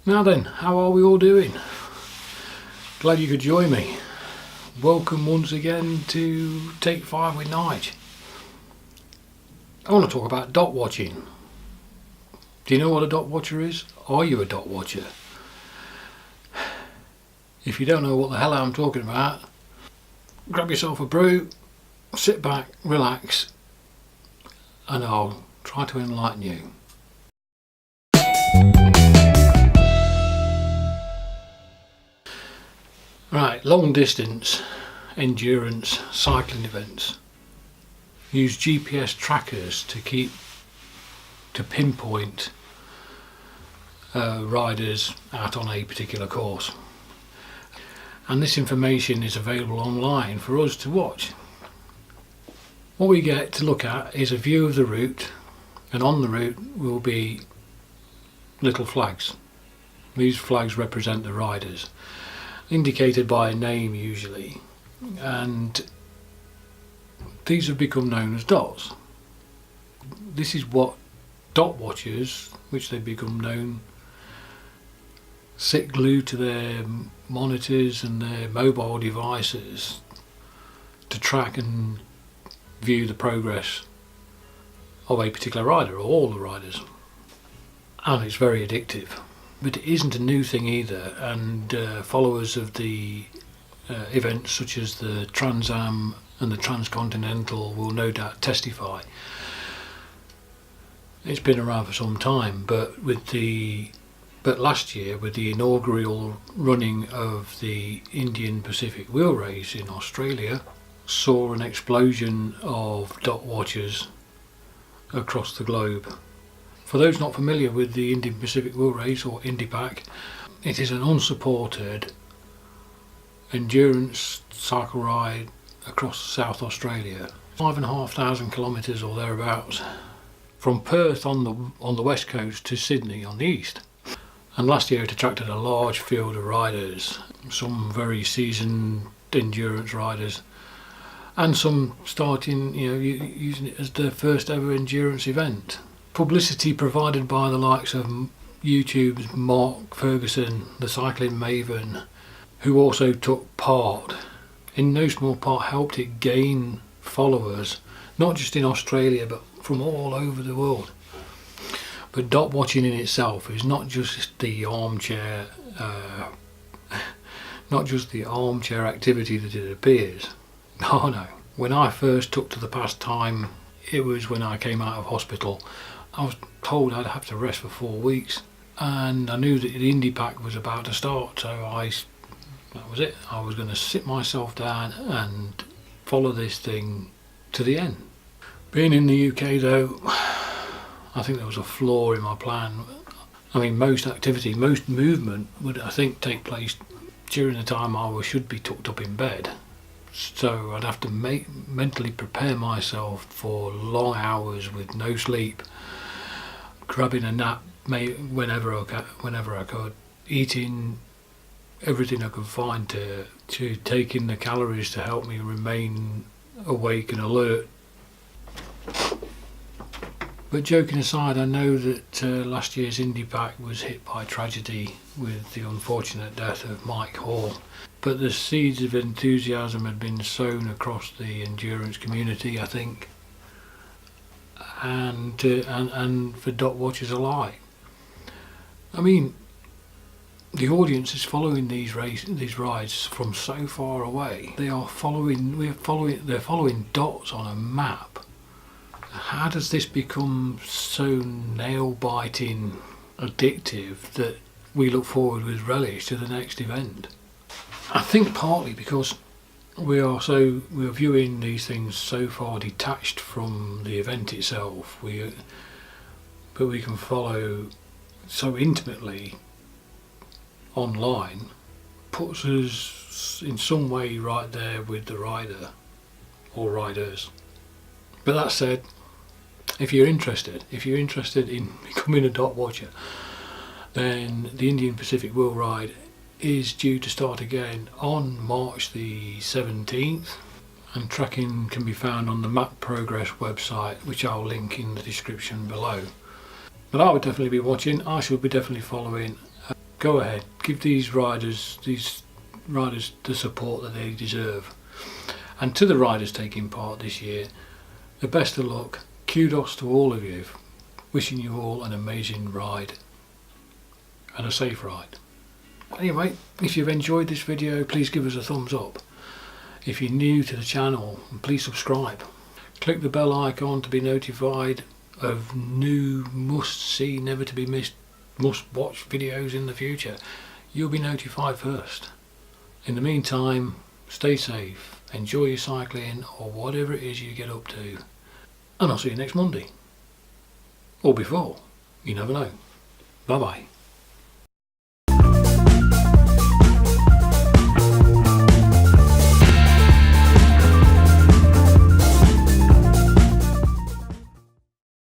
Now then, how are we all doing? Glad you could join me. Welcome once again to Take 5 with Nige. I want to talk about dot watching. Do you know what a dot watcher is? Are you a dot watcher? If you don't know what the hell I'm talking about, grab yourself a brew, sit back, relax, and I'll try to enlighten you. Right, long distance endurance cycling events use GPS trackers to pinpoint riders out on a particular course, and this information is available online for us to watch. What we get to look at is a view of the route, and on the route will be little flags. These flags represent the riders, indicated by a name usually, and these have become known as dots. This is what dot watchers, which they become known, sit glued to their monitors and their mobile devices to track and view the progress of a particular rider, or all the riders. And it's very addictive. But it isn't a new thing either, and followers of the events such as the Trans Am and the Transcontinental will no doubt testify. It's been around for some time, but last year, with the inaugural running of the Indian Pacific Wheel Race in Australia, saw an explosion of dot watchers across the globe. For those not familiar with the Indian Pacific Wheel Race, or IndyPac, it is an unsupported endurance cycle ride across South Australia, 5,500 kilometres or thereabouts, from Perth on the west coast to Sydney on the east. And last year it attracted a large field of riders, some very seasoned endurance riders, and some starting, using it as their first ever endurance event. Publicity provided by the likes of YouTube's Mark Ferguson, the cycling maven, who also took part, in no small part helped it gain followers, not just in Australia but from all over the world. But dot watching in itself is not just the armchair activity that it appears. Oh no. When I first took to the pastime, it was when I came out of hospital. I was told I'd have to rest for 4 weeks, and I knew that the IndyPac was about to start, so that was it. I was going to sit myself down and follow this thing to the end. Being in the UK though, I think there was a flaw in my plan. I mean, most activity, most movement would, I think, take place during the time I should be tucked up in bed. So I'd have to mentally prepare myself for long hours with no sleep, grabbing a nap whenever I could, eating everything I could find to take in the calories to help me remain awake and alert. But joking aside, I know that last year's IndyPac was hit by tragedy with the unfortunate death of Mike Hall. But the seeds of enthusiasm had been sown across the endurance community, I think, and for dot watchers alike. I mean, the audience is following these rides from so far away. They're following dots on a map. How does this become so nail-biting addictive that we look forward with relish to the next event? I think partly because we're viewing these things so far detached from the event itself, but we can follow so intimately online, puts us in some way right there with the rider or riders. But that said, if you're interested in becoming a dot watcher, then the Indian Pacific Wheel Ride is due to start again on March the 17th, and tracking can be found on the Map Progress website, which I'll link in the description below. But I would definitely be watching. I shall be definitely following. go ahead, give these riders the support that they deserve. And to the riders taking part this year, the best of luck. Kudos to all of you. Wishing you all an amazing ride and a safe ride. Anyway, if you've enjoyed this video, please give us a thumbs up. If you're new to the channel, please subscribe. Click the bell icon to be notified of new must-see, never to be missed, must-watch videos in the future. You'll be notified first. In the meantime, stay safe, enjoy your cycling or whatever it is you get up to, and I'll see you next Monday. Or before, you never know. Bye bye.